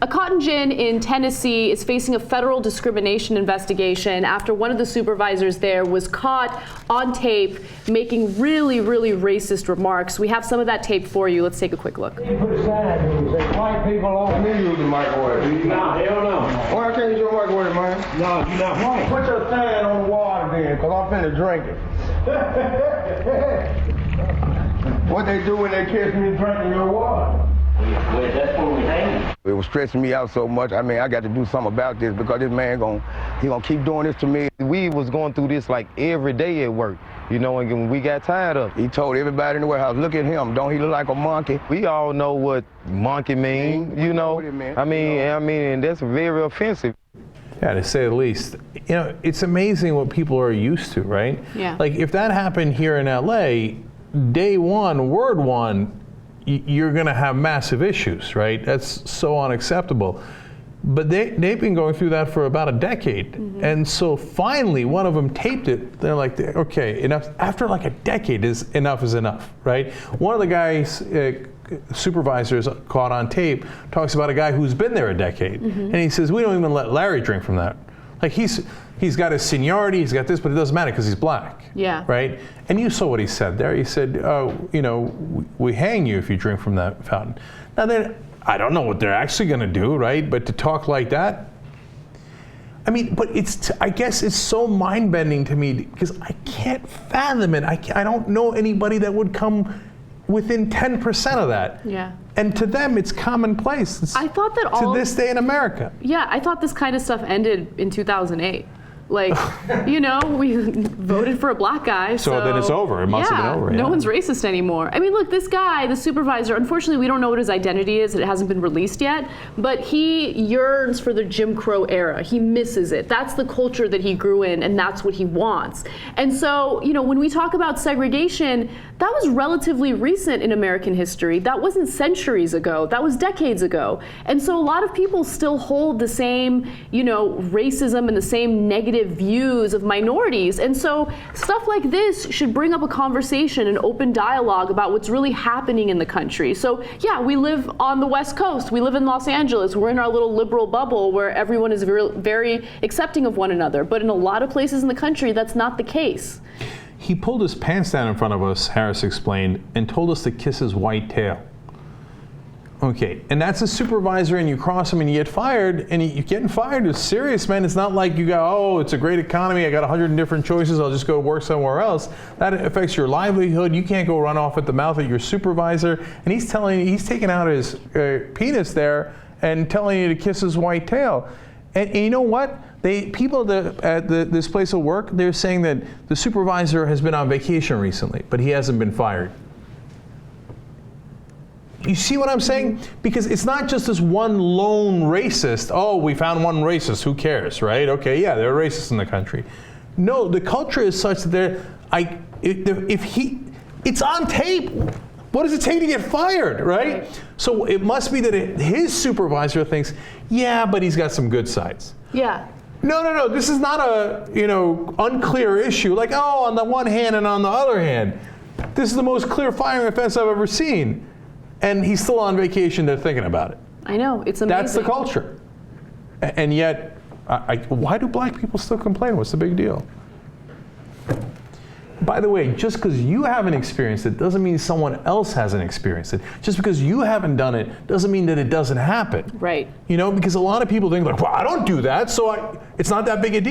A cotton gin in Tennessee is facing a federal discrimination investigation after one of the supervisors there was caught on tape making really, really racist remarks. We have some of that tape for you. Let's take a quick look. You put a sign and say, white people only use the microwave. Nah, hell no. Why can't you use your microwave, man? No, you're not white. Put your sign on the water then, because I'm finna drink it. What they do when they catch me drinking your water? Well, that's where we hang. It was stressing me out so much. I mean, I got to do something about this because this man he gonna keep doing this to me. We was going through this like every day at work, you know, and we got tired of it. He told everybody in the warehouse, look at him, don't he look like a monkey? We all know what monkey mean, you know. I mean, and that's very offensive. Yeah, to say the least. You know, it's amazing what people are used to, right? Yeah. Like if that happened here in LA, day one, word one, you're going to have massive issues, right? That's so unacceptable. But they've been going through that for about a decade. Mm-hmm. And so finally, one of them taped it. They're like, okay, enough. After like a decade, enough is enough, right? One of the guys, supervisors caught on tape, talks about a guy who's been there a decade. Mm-hmm. And he says, we don't even let Larry drink from that. Like he's got his seniority, he's got this, but it doesn't matter because he's black. Yeah. Right? And you saw what he said there. He said, you know, we hang you if you drink from that fountain. Now then, I don't know what they're actually going to do, right? But to talk like that, I mean, but I guess it's so mind-bending to me because I can't fathom it. I don't know anybody that would come within 10% of that. Yeah. And to them, it's commonplace. I thought that to this day in America. Yeah, I thought this kind of stuff ended in 2008. Like, you know, we voted for a black guy. So then it's over. It must have been over. Yeah. No one's racist anymore. I mean, look, this guy, the supervisor, unfortunately, we don't know what his identity is. It hasn't been released yet. But he yearns for the Jim Crow era. He misses it. That's the culture that he grew in, and that's what he wants. And so, you know, when we talk about segregation, that was relatively recent in American history. That wasn't centuries ago. That was decades ago. And so a lot of people still hold the same, you know, racism and the same negative views of minorities. And so stuff like this should bring up a conversation, an open dialogue about what's really happening in the country. So yeah, we live on the West Coast. We live in Los Angeles. We're in our little liberal bubble where everyone is very, very accepting of one another. But in a lot of places in the country, that's not the case. He pulled his pants down in front of us, Harris explained, and told us to kiss his white tail. Okay, and that's a supervisor, and you cross him and you get fired, and you're getting fired. It's serious, man. It's not like you go, oh, it's a great economy, I got 100 different choices, I'll just go work somewhere else. That affects your livelihood. You can't go run off at the mouth at your supervisor. And he's taking out his penis there and telling you to kiss his white tail. And you know what? People at this place of work, they're saying that the supervisor has been on vacation recently, but he hasn't been fired. You see what I'm saying? Because it's not just this one lone racist. Oh, we found one racist. Who cares, right? Okay, yeah, there are racists in the country. No, the culture is such that it's on tape. What does it take to get fired, right? So it must be that his supervisor thinks, yeah, but he's got some good sides. Yeah. No. This is not a unclear issue. Like, oh, on the one hand and on the other hand, this is the most clear firing offense I've ever seen. And he's still on vacation. They're thinking about it. I know, it's amazing. That's the culture. And yet, why do black people still complain? What's the big deal? By the way, just because you haven't experienced it doesn't mean someone else hasn't experienced it. Just because you haven't done it doesn't mean that it doesn't happen. Right. You know, because a lot of people think like, well, I don't do that, so it's not that big a deal.